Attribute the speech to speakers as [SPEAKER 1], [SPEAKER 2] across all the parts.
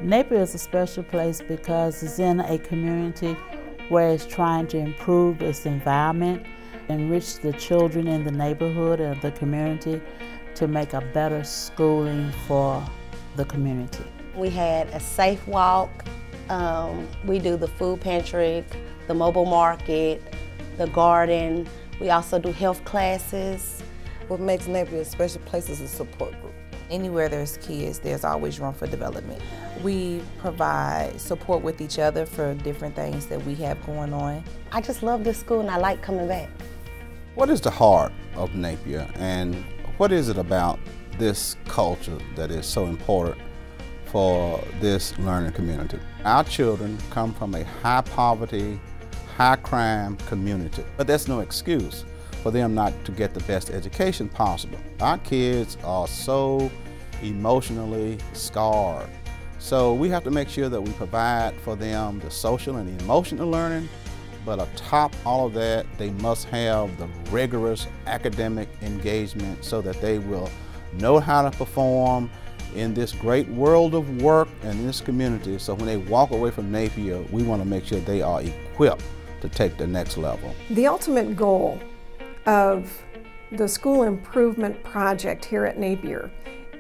[SPEAKER 1] Napier is a special place because it's in a community where it's trying to improve its environment, enrich the children in the neighborhood and the community to make a better schooling for the community.
[SPEAKER 2] We had a safe walk. We do the food pantry, the mobile market, the garden. We also do health classes.
[SPEAKER 3] What makes Napier a special place is a support group.
[SPEAKER 4] Anywhere there's kids, there's always room for development. We provide support with each other for different things that we have going on.
[SPEAKER 2] I just love this school and I like coming back.
[SPEAKER 5] What is the heart of Napier, and what is it about this culture that is so important for this learning community? Our children come from a high poverty, high crime community, but that's no excuse for them not to get the best education possible. Our kids are so emotionally scarred. So we have to make sure that we provide for them the social and the emotional learning, but atop all of that, they must have the rigorous academic engagement so that they will know how to perform in this great world of work and in this community. So when they walk away from Napier, we want to make sure they are equipped to take the next level.
[SPEAKER 6] The ultimate goal of the school improvement project here at Napier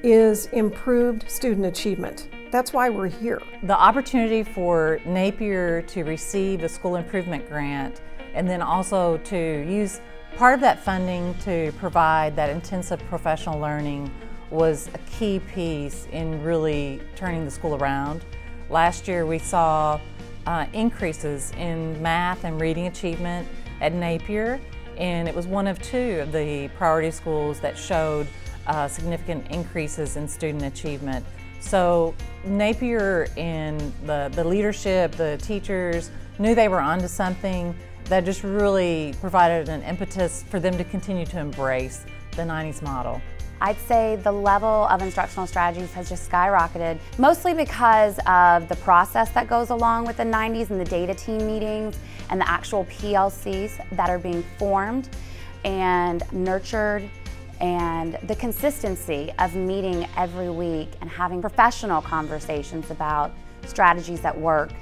[SPEAKER 6] is improved student achievement. That's why we're here.
[SPEAKER 7] The opportunity for Napier to receive a school improvement grant and then also to use part of that funding to provide that intensive professional learning was a key piece in really turning the school around. Last year we saw increases in math and reading achievement at Napier, and it was one of two of the priority schools that showed significant increases in student achievement. So Napier and the leadership, the teachers, knew they were onto something that just really provided an impetus for them to continue to embrace the 90s model.
[SPEAKER 8] I'd say the level of instructional strategies has just skyrocketed, mostly because of the process that goes along with the 90s and the data team meetings and the actual PLCs that are being formed and nurtured, and the consistency of meeting every week and having professional conversations about strategies that work.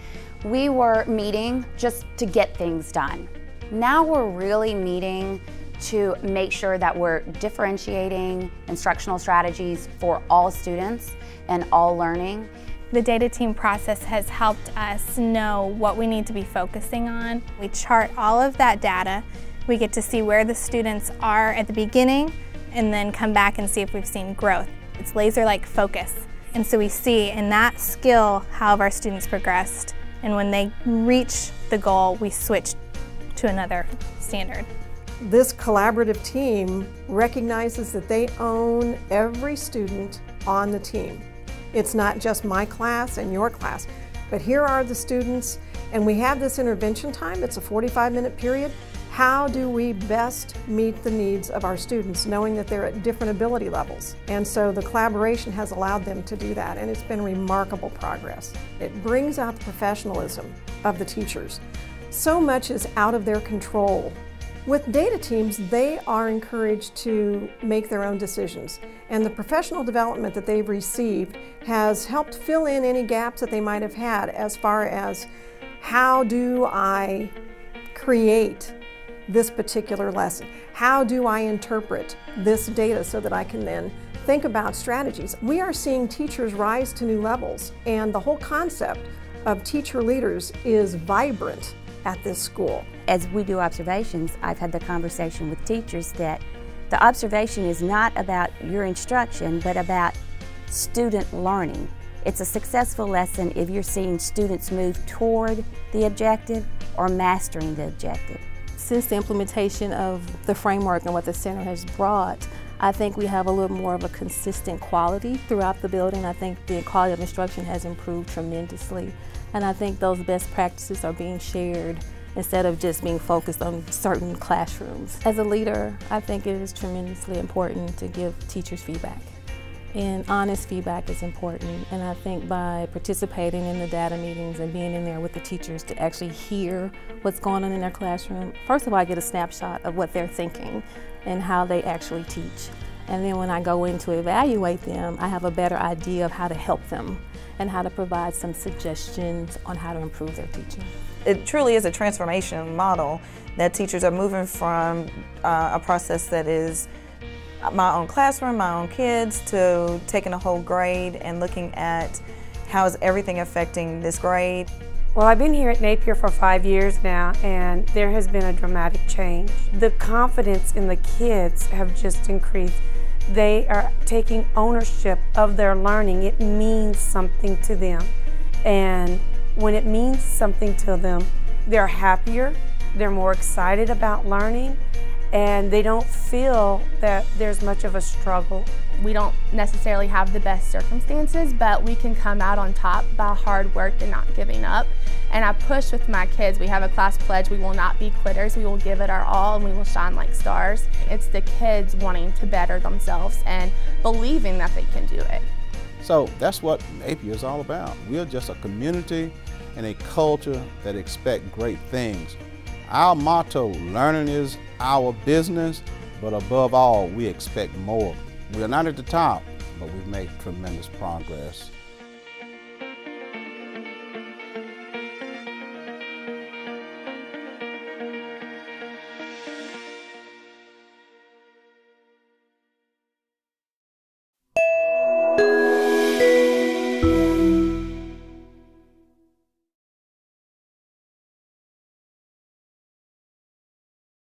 [SPEAKER 8] We were meeting just to get things done. Now we're really meeting to make sure that we're differentiating instructional strategies for all students and all learning.
[SPEAKER 9] The data team process has helped us know what we need to be focusing on. We chart all of that data. We get to see where the students are at the beginning and then come back and see if we've seen growth. It's laser-like focus. And so we see in that skill how have our students progressed. And when they reach the goal, we switch to another standard.
[SPEAKER 6] This collaborative team recognizes that they own every student on the team. It's not just my class and your class, but here are the students, and we have this intervention time. It's a 45-minute period. How do we best meet the needs of our students, knowing that they're at different ability levels? And so the collaboration has allowed them to do that, and it's been remarkable progress. It brings out the professionalism of the teachers. So much is out of their control. With data teams, they are encouraged to make their own decisions, and the professional development that they've received has helped fill in any gaps that they might have had as far as how do I create this particular lesson? How do I interpret this data so that I can then think about strategies? We are seeing teachers rise to new levels, and the whole concept of teacher leaders is vibrant at this school.
[SPEAKER 10] As we do observations, I've had the conversation with teachers that the observation is not about your instruction, but about student learning. It's a successful lesson if you're seeing students move toward the objective or mastering the objective.
[SPEAKER 11] Since the implementation of the framework and what the center has brought, I think we have a little more of a consistent quality throughout the building. I think the quality of instruction has improved tremendously. And I think those best practices are being shared instead of just being focused on certain classrooms. As a leader, I think it is tremendously important to give teachers feedback. And honest feedback is important. And I think by participating in the data meetings and being in there with the teachers to actually hear what's going on in their classroom, first of all, I get a snapshot of what they're thinking and how they actually teach. And then when I go in to evaluate them, I have a better idea of how to help them. and how to provide some suggestions on how to improve their teaching.
[SPEAKER 12] It truly is a transformation model that teachers are moving from a process that is my own classroom, my own kids, to taking a whole grade and looking at how is everything affecting this grade.
[SPEAKER 13] Well, I've been here at Napier for 5 years now, and there has been a dramatic change. The confidence in the kids have just increased. They are taking ownership of their learning. It means something to them. And when it means something to them, they're happier, they're more excited about learning, and they don't feel that there's much of a struggle.
[SPEAKER 14] We don't necessarily have the best circumstances, but we can come out on top by hard work and not giving up. And I push with my kids. We have a class pledge. We will not be quitters. We will give it our all, and we will shine like stars. It's the kids wanting to better themselves and believing that they can do it.
[SPEAKER 5] So that's what Napier is all about. We're just a community and a culture that expect great things. Our motto, learning is our business, but above all, we expect more. We are not at the top, but we've made tremendous progress.